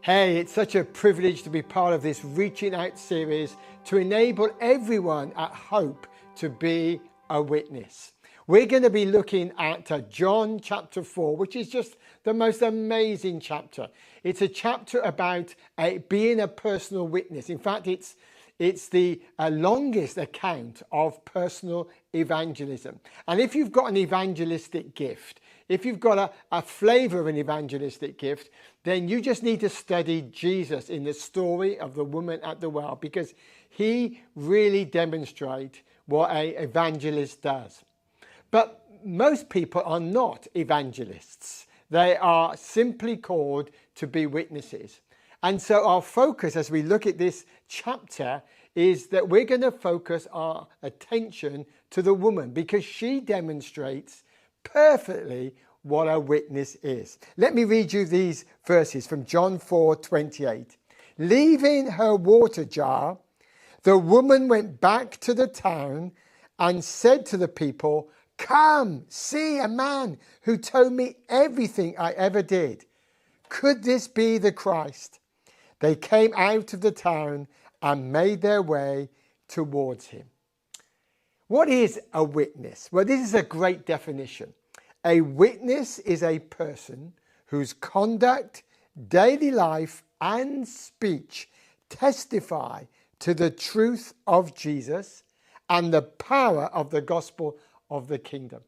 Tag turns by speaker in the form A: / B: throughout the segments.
A: Hey, it's such a privilege to be part of this Reaching Out series to enable everyone at Hope to be a witness. We're going to be looking at John chapter 4, which is just the most amazing chapter. It's a chapter about being a personal witness. In fact, it's the longest account of personal evangelism. And if you've got an evangelistic gift, if you've got a flavor of an evangelistic gift, then you just need to study Jesus in the story of the woman at the well, because he really demonstrates what an evangelist does. But most people are not evangelists. They are simply called to be witnesses. And so our focus as we look at this chapter is that we're going to focus our attention to the woman, because she demonstrates perfectly what a witness is. Let me read you these verses from John 4:28. Leaving her water jar, the woman went back to the town and said to the people, "Come, see a man who told me everything I ever did. Could this be the Christ?" They came out of the town and made their way towards him. What is a witness? Well, this is a great definition. A witness is a person whose conduct, daily life, and speech testify to the truth of Jesus and the power of the gospel of the kingdom.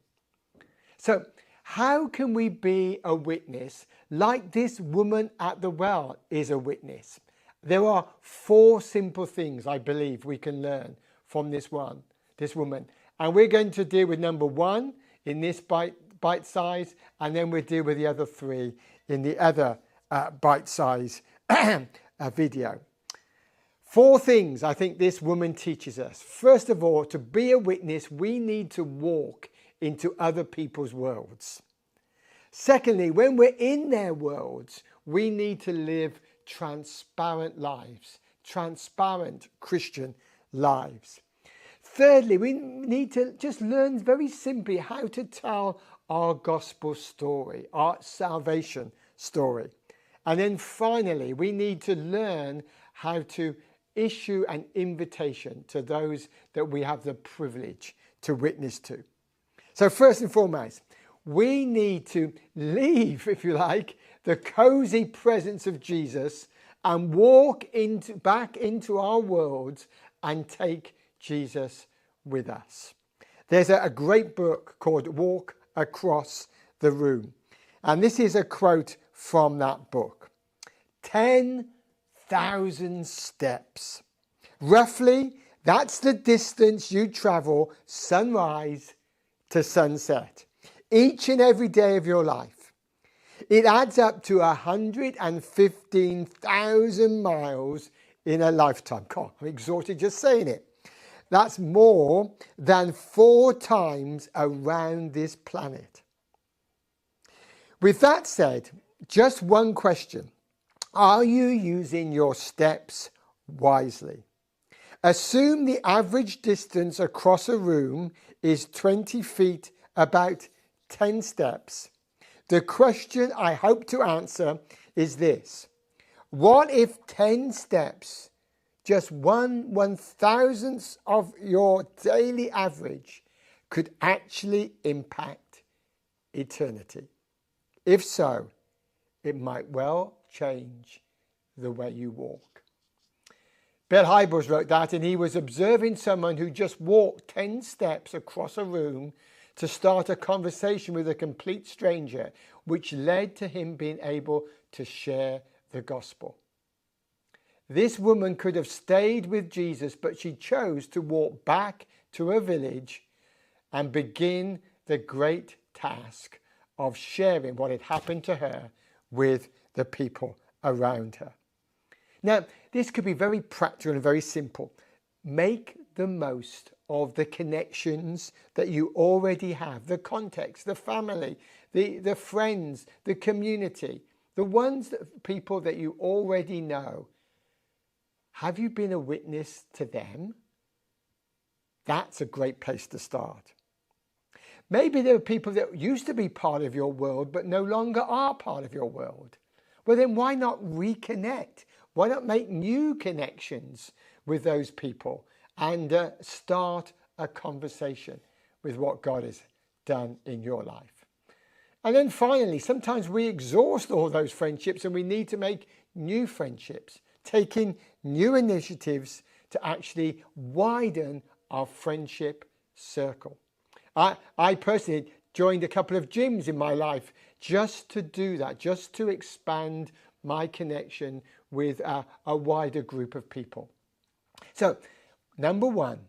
A: So, how can we be a witness like this woman at the well is a witness? There are 4 simple things I believe we can learn from this woman. And we're going to deal with number 1 in this bite size, and then we'll deal with the other 3 in the other bite size video. 4 things I think this woman teaches us. First of all, to be a witness, we need to walk into other people's worlds. Secondly, when we're in their worlds, we need to live transparent lives, transparent Christian lives. Thirdly, we need to just learn very simply how to tell our gospel story, our salvation story. And then finally, we need to learn how to issue an invitation to those that we have the privilege to witness to. So first and foremost, we need to leave, if you like, the cozy presence of Jesus and walk back into our worlds and take Jesus with us. There's a great book called Walk Across the Room. And this is a quote from that book. 10,000 steps. Roughly, that's the distance you travel sunrise to sunset, each and every day of your life. It adds up to 115,000 miles in a lifetime. God, I'm exhausted just saying it. That's more than 4 times around this planet. With that said, just one question. Are you using your steps wisely? Assume the average distance across a room is 20 feet, about 10 steps. The question I hope to answer is this. What if 10 steps, just 1/1000th of your daily average, could actually impact eternity? If so, it might well change the way you walk. Bill Hybels wrote that, and he was observing someone who just walked 10 steps across a room to start a conversation with a complete stranger, which led to him being able to share the gospel. This woman could have stayed with Jesus, but she chose to walk back to her village and begin the great task of sharing what had happened to her with the people around her. Now, this could be very practical and very simple. Make the most of the connections that you already have, the context, the family, the friends, the community, the people that you already know. Have you been a witness to them? That's a great place to start. Maybe there are people that used to be part of your world but no longer are part of your world. Well, then why not reconnect? Why not make new connections with those people and start a conversation with what God has done in your life? And then finally, sometimes we exhaust all those friendships and we need to make new friendships, taking new initiatives to actually widen our friendship circle. I personally joined a couple of gyms in my life just to do that, just to expand my connection with a wider group of people. So, number one,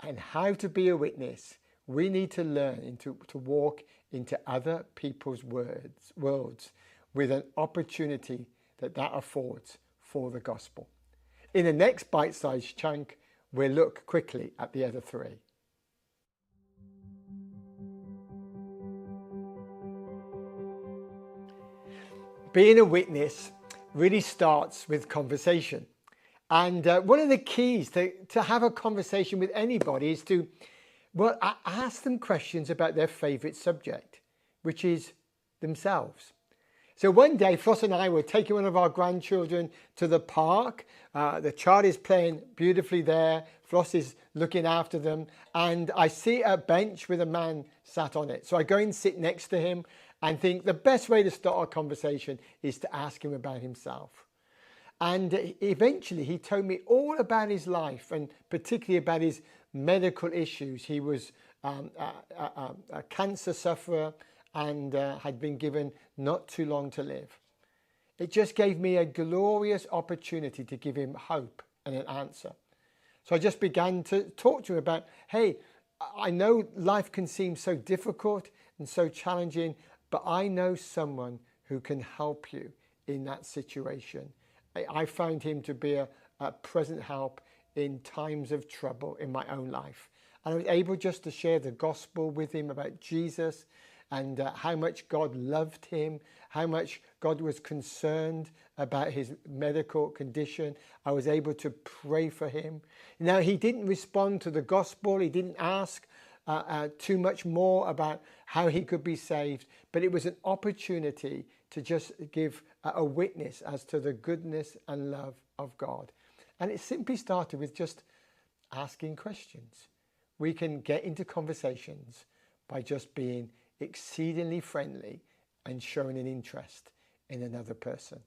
A: and how to be a witness, we need to learn to walk into other people's worlds with an opportunity that affords for the gospel. In the next bite-sized chunk, we'll look quickly at the other three. Being a witness really starts with conversation. And one of the keys to have a conversation with anybody is to, well, ask them questions about their favourite subject, which is themselves. So one day, Floss and I were taking one of our grandchildren to the park. The child is playing beautifully there. Floss is looking after them. And I see a bench with a man sat on it. So I go and sit next to him and think the best way to start a conversation is to ask him about himself. And eventually he told me all about his life and particularly about his medical issues. He was a cancer sufferer and had been given not too long to live. It just gave me a glorious opportunity to give him hope and an answer. So I just began to talk to him about, hey, I know life can seem so difficult and so challenging, but I know someone who can help you in that situation. I found him to be a present help in times of trouble in my own life. And I was able just to share the gospel with him about Jesus and how much God loved him, how much God was concerned about his medical condition. I was able to pray for him. Now, he didn't respond to the gospel. He didn't ask too much more about how he could be saved, but it was an opportunity to just give a witness as to the goodness and love of God. And it simply started with just asking questions. We can get into conversations by just being exceedingly friendly and showing an interest in another person.